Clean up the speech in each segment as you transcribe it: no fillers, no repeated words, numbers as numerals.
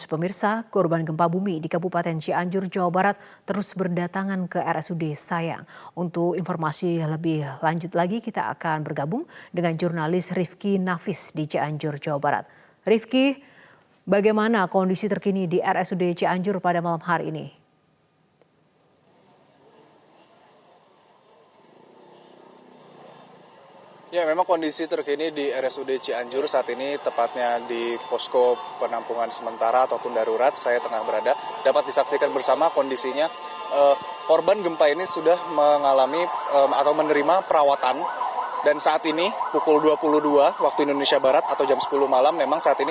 Pemirsa, korban gempa bumi di Kabupaten Cianjur, Jawa Barat terus berdatangan ke RSUD Sayang. Untuk informasi lebih lanjut lagi, kita akan bergabung dengan jurnalis Rifki Nafis di Cianjur, Jawa Barat. Rifki, bagaimana kondisi terkini di RSUD Cianjur pada malam hari ini? Ya, memang kondisi terkini di RSUD Cianjur saat ini, tepatnya di posko penampungan sementara ataupun darurat, saya tengah berada, dapat disaksikan bersama kondisinya. Korban gempa ini sudah mengalami atau menerima perawatan, dan saat ini pukul 22 waktu Indonesia Barat atau jam 10 malam, memang saat ini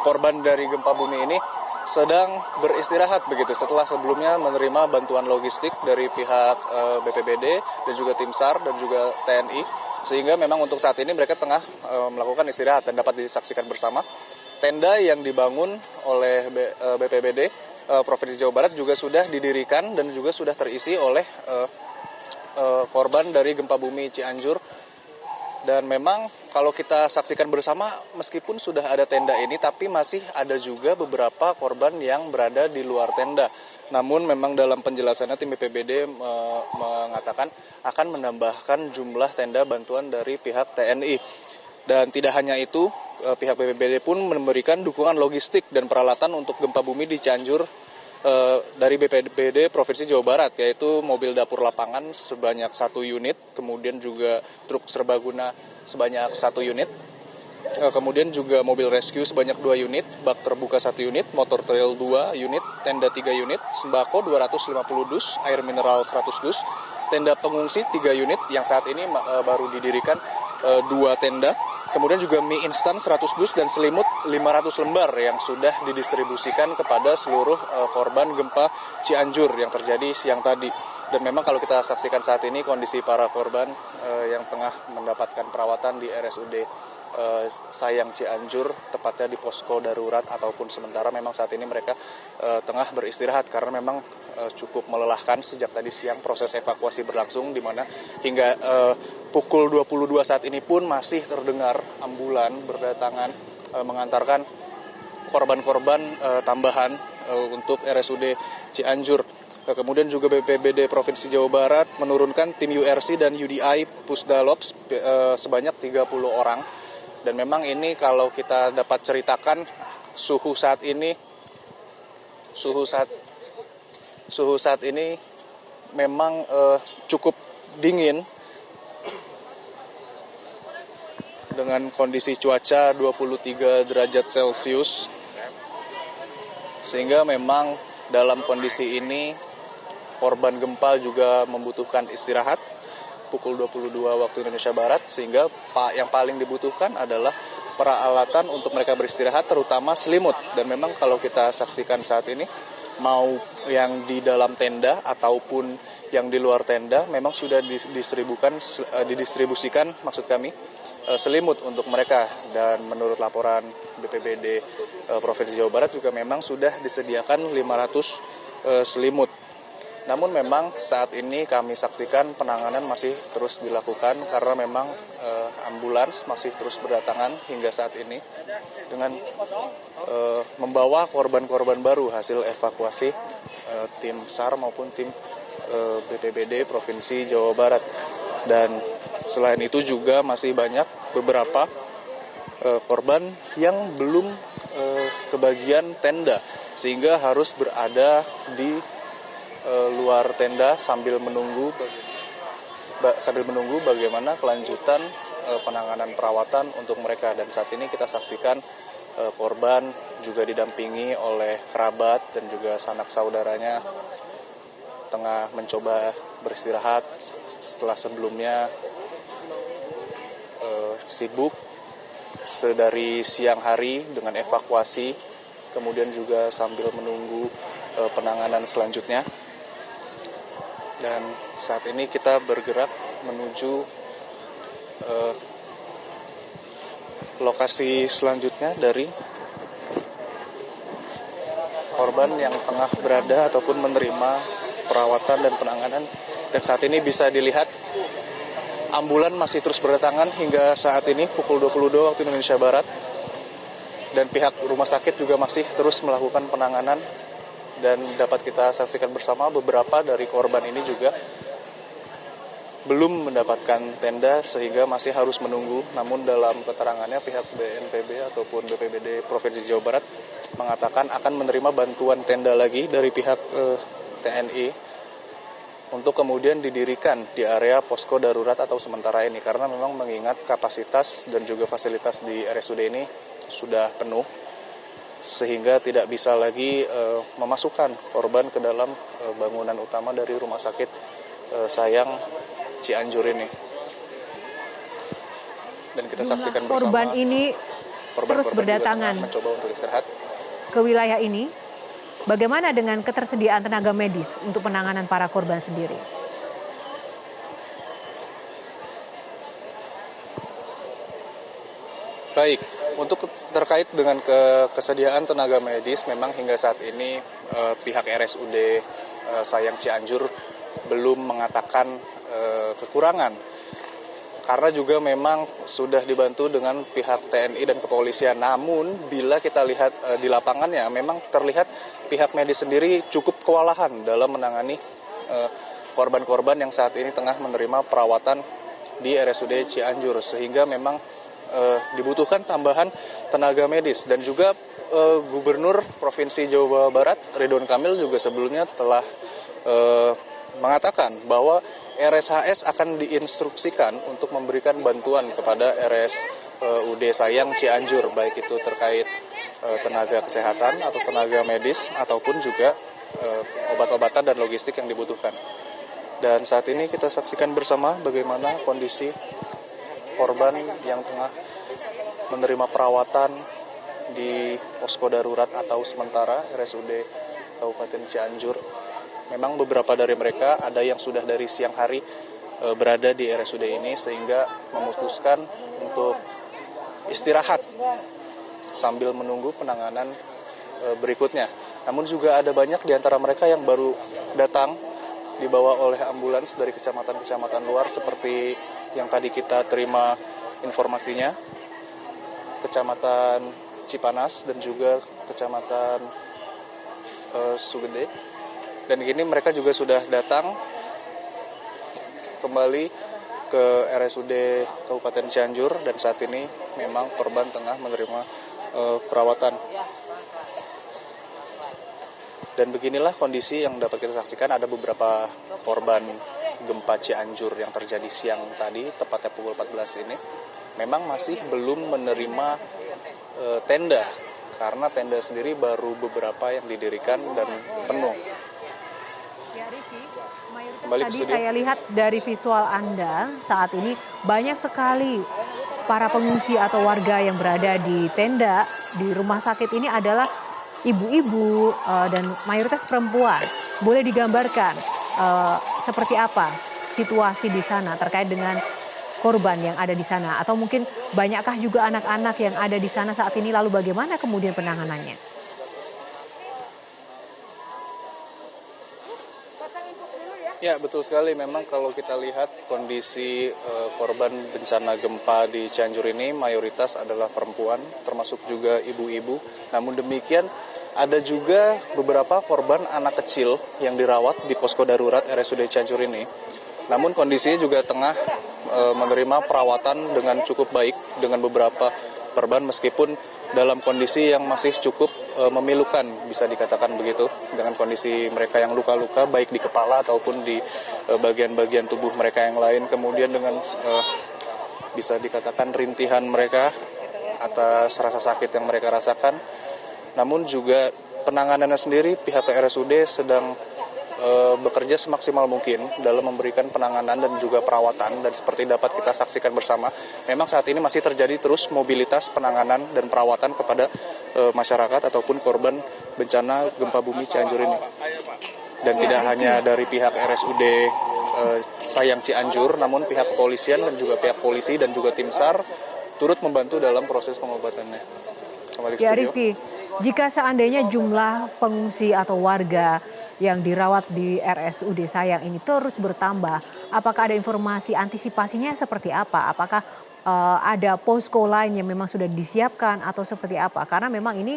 korban dari gempa bumi ini sedang beristirahat begitu setelah sebelumnya menerima bantuan logistik dari pihak BPBD dan juga tim SAR dan juga TNI, sehingga memang untuk saat ini mereka tengah melakukan istirahat. Dan dapat disaksikan bersama tenda yang dibangun oleh BPBD Provinsi Jawa Barat juga sudah didirikan dan juga sudah terisi oleh korban dari gempa bumi Cianjur. Dan memang kalau kita saksikan bersama, meskipun sudah ada tenda ini, tapi masih ada juga beberapa korban yang berada di luar tenda. Namun memang dalam penjelasannya tim BPBD mengatakan akan menambahkan jumlah tenda bantuan dari pihak TNI. Dan tidak hanya itu, pihak BPBD pun memberikan dukungan logistik dan peralatan untuk gempa bumi di Cianjur dari BPBD Provinsi Jawa Barat, yaitu mobil dapur lapangan sebanyak 1 unit, kemudian juga truk serbaguna sebanyak 1 unit, kemudian juga mobil rescue sebanyak 2 unit, bak terbuka 1 unit, motor trail 2 unit, tenda 3 unit, sembako 250 dus, air mineral 100 dus, tenda pengungsi 3 unit yang saat ini baru didirikan 2 tenda. Kemudian juga mie instan 100 dus dan selimut 500 lembar yang sudah didistribusikan kepada seluruh korban gempa Cianjur yang terjadi siang tadi. Dan memang kalau kita saksikan saat ini kondisi para korban yang tengah mendapatkan perawatan di RSUD Sayang Cianjur, tepatnya di posko darurat ataupun sementara, memang saat ini mereka tengah beristirahat karena memang cukup melelahkan sejak tadi siang proses evakuasi berlangsung, di mana hingga pukul 22 saat ini pun masih terdengar ambulan berdatangan mengantarkan korban-korban tambahan untuk RSUD Cianjur. Kemudian juga BPBD Provinsi Jawa Barat menurunkan tim URC dan UDI Pusdalops sebanyak 30 orang. Dan memang ini kalau kita dapat ceritakan suhu saat ini memang cukup dingin dengan kondisi cuaca 23 derajat Celcius, sehingga memang dalam kondisi ini korban gempa juga membutuhkan istirahat pukul 22 waktu Indonesia Barat, sehingga yang paling dibutuhkan adalah peralatan untuk mereka beristirahat, terutama selimut. Dan memang kalau kita saksikan saat ini, mau yang di dalam tenda ataupun yang di luar tenda, memang sudah didistribusikan selimut untuk mereka. Dan menurut laporan BPBD Provinsi Jawa Barat juga memang sudah disediakan 500 selimut. Namun memang saat ini kami saksikan penanganan masih terus dilakukan karena memang ambulans masih terus berdatangan hingga saat ini dengan membawa korban-korban baru hasil evakuasi tim SAR maupun tim BPBD Provinsi Jawa Barat. Dan selain itu juga masih banyak beberapa korban yang belum kebagian tenda, sehingga harus berada di luar tenda sambil menunggu bagaimana kelanjutan penanganan perawatan untuk mereka. Dan saat ini kita saksikan korban juga didampingi oleh kerabat dan juga sanak saudaranya tengah mencoba beristirahat setelah sebelumnya sibuk sedari siang hari dengan evakuasi, kemudian juga sambil menunggu penanganan selanjutnya. Dan saat ini kita bergerak menuju lokasi selanjutnya dari korban yang tengah berada ataupun menerima perawatan dan penanganan. Dan saat ini bisa dilihat ambulan masih terus berdatangan hingga saat ini pukul 22 waktu Indonesia Barat. Dan pihak rumah sakit juga masih terus melakukan penanganan, dan dapat kita saksikan bersama beberapa dari korban ini juga belum mendapatkan tenda sehingga masih harus menunggu. Namun dalam keterangannya pihak BNPB ataupun BPBD Provinsi Jawa Barat mengatakan akan menerima bantuan tenda lagi dari pihak TNI untuk kemudian didirikan di area posko darurat atau sementara ini, karena memang mengingat kapasitas dan juga fasilitas di RSUD ini sudah penuh sehingga tidak bisa lagi memasukkan korban ke dalam bangunan utama dari Rumah Sakit Sayang Cianjur ini. Dan kita saksikan bersama korban ini terus berdatangan mencoba untuk istirahat ke wilayah ini. Bagaimana dengan ketersediaan tenaga medis untuk penanganan para korban sendiri? Baik, untuk terkait dengan kesediaan tenaga medis, memang hingga saat ini pihak RSUD Sayang Cianjur belum mengatakan kekurangan. Karena juga memang sudah dibantu dengan pihak TNI dan kepolisian. Namun bila kita lihat di lapangannya, memang terlihat pihak medis sendiri cukup kewalahan dalam menangani korban-korban yang saat ini tengah menerima perawatan di RSUD Cianjur. Sehingga memang dibutuhkan tambahan tenaga medis. Dan juga Gubernur Provinsi Jawa Barat Ridwan Kamil juga sebelumnya telah mengatakan bahwa RSHS akan diinstruksikan untuk memberikan bantuan kepada RSUD Sayang Cianjur, baik itu terkait tenaga kesehatan atau tenaga medis ataupun juga obat-obatan dan logistik yang dibutuhkan. Dan saat ini kita saksikan bersama bagaimana kondisi korban yang tengah menerima perawatan di posko darurat atau sementara RSUD Kabupaten Cianjur. Memang beberapa dari mereka ada yang sudah dari siang hari berada di RSUD ini sehingga memutuskan untuk istirahat sambil menunggu penanganan berikutnya. Namun juga ada banyak di antara mereka yang baru datang dibawa oleh ambulans dari kecamatan-kecamatan luar seperti yang tadi kita terima informasinya, Kecamatan Cipanas dan juga Kecamatan Sugede. Dan kini mereka juga sudah datang kembali ke RSUD Kabupaten Cianjur dan saat ini memang korban tengah menerima perawatan. Dan beginilah kondisi yang dapat kita saksikan. Ada beberapa korban gempa Cianjur yang terjadi siang tadi, tepatnya pukul 14 ini. Memang masih belum menerima tenda, karena tenda sendiri baru beberapa yang didirikan dan penuh. Ya, Riki, mayoritas tadi saya lihat dari visual Anda saat ini banyak sekali para pengungsi atau warga yang berada di tenda di rumah sakit ini adalah ibu-ibu dan mayoritas perempuan. Boleh digambarkan seperti apa situasi di sana terkait dengan korban yang ada di sana? Atau mungkin banyakkah juga anak-anak yang ada di sana saat ini, lalu bagaimana kemudian penanganannya? Ya, betul sekali. Memang kalau kita lihat kondisi korban bencana gempa di Cianjur ini mayoritas adalah perempuan, termasuk juga ibu-ibu. Namun demikian ada juga beberapa korban anak kecil yang dirawat di posko darurat RSUD Cianjur ini. Namun kondisinya juga tengah menerima perawatan dengan cukup baik dengan beberapa korban meskipun dalam kondisi yang masih cukup memilukan, bisa dikatakan begitu, dengan kondisi mereka yang luka-luka baik di kepala ataupun di bagian-bagian tubuh mereka yang lain, kemudian dengan bisa dikatakan rintihan mereka atas rasa sakit yang mereka rasakan. Namun juga penanganannya sendiri pihak RSUD sedang bekerja semaksimal mungkin dalam memberikan penanganan dan juga perawatan. Dan seperti dapat kita saksikan bersama, memang saat ini masih terjadi terus mobilitas penanganan dan perawatan kepada masyarakat ataupun korban bencana gempa bumi Cianjur ini. Dan tidak hanya dari pihak RSUD Sayang Cianjur, namun pihak kepolisian dan juga pihak polisi dan juga tim SAR turut membantu dalam proses pengobatannya. Kembali ke Ya, studio. Rifki, jika seandainya jumlah pengungsi atau warga yang dirawat di RSUD Sayang ini terus bertambah, apakah ada informasi antisipasinya seperti apa? Apakah ada posko lain yang memang sudah disiapkan atau seperti apa? Karena memang ini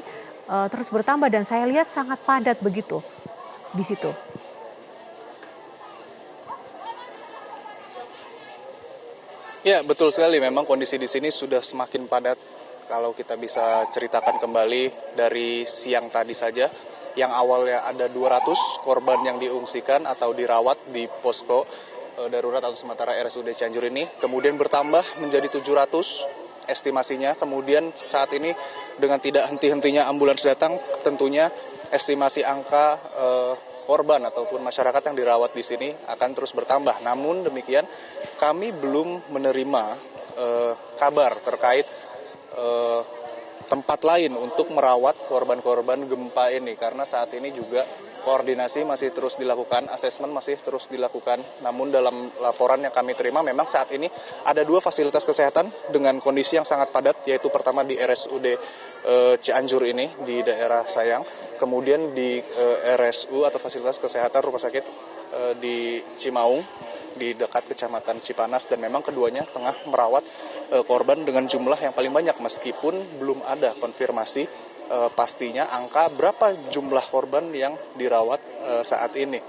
terus bertambah dan saya lihat sangat padat begitu di situ. Ya, betul sekali. Memang kondisi di sini sudah semakin padat. Kalau kita bisa ceritakan kembali dari siang tadi saja, yang awalnya ada 200 korban yang diungsikan atau dirawat di posko darurat atau sementara RSUD Cianjur ini, kemudian bertambah menjadi 700 estimasinya. Kemudian saat ini dengan tidak henti-hentinya ambulans datang, tentunya estimasi angka korban ataupun masyarakat yang dirawat di sini akan terus bertambah. Namun demikian, kami belum menerima kabar terkait tempat lain untuk merawat korban-korban gempa ini, karena saat ini juga koordinasi masih terus dilakukan, asesmen masih terus dilakukan. Namun dalam laporan yang kami terima, memang saat ini ada 2 fasilitas kesehatan dengan kondisi yang sangat padat, yaitu pertama di RSUD Cianjur ini di daerah Sayang, kemudian di RSU atau fasilitas kesehatan rumah sakit di Cimaung di dekat Kecamatan Cipanas, dan memang keduanya tengah merawat korban dengan jumlah yang paling banyak, meskipun belum ada konfirmasi pastinya angka berapa jumlah korban yang dirawat saat ini.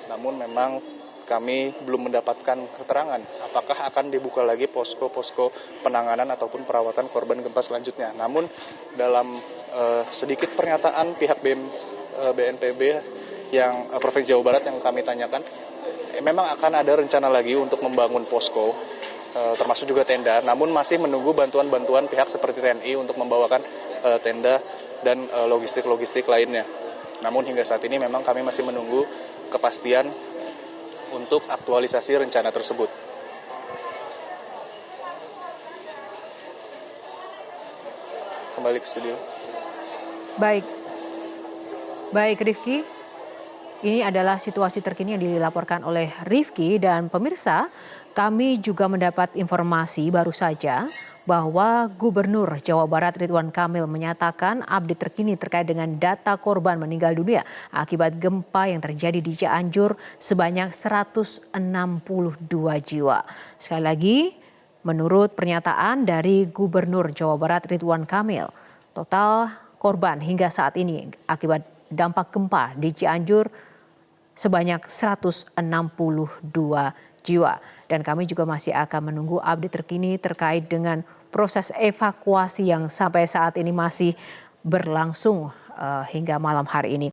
Namun memang kami belum mendapatkan keterangan apakah akan dibuka lagi posko-posko penanganan ataupun perawatan korban gempa selanjutnya. Namun dalam sedikit pernyataan pihak BNPB yang Provinsi Jawa Barat yang kami tanyakan, memang akan ada rencana lagi untuk membangun posko, termasuk juga tenda, namun masih menunggu bantuan-bantuan pihak seperti TNI untuk membawakan tenda dan logistik-logistik lainnya. Namun hingga saat ini memang kami masih menunggu kepastian untuk aktualisasi rencana tersebut. Kembali ke studio. Baik, baik Rifki. Ini adalah situasi terkini yang dilaporkan oleh Rifki, dan pemirsa, kami juga mendapat informasi baru saja bahwa Gubernur Jawa Barat Ridwan Kamil menyatakan update terkini terkait dengan data korban meninggal dunia akibat gempa yang terjadi di Cianjur sebanyak 162 jiwa. Sekali lagi, menurut pernyataan dari Gubernur Jawa Barat Ridwan Kamil, total korban hingga saat ini akibat dampak gempa di Cianjur sebanyak 162 jiwa. Dan kami juga masih akan menunggu update terkini terkait dengan proses evakuasi yang sampai saat ini masih berlangsung hingga malam hari ini.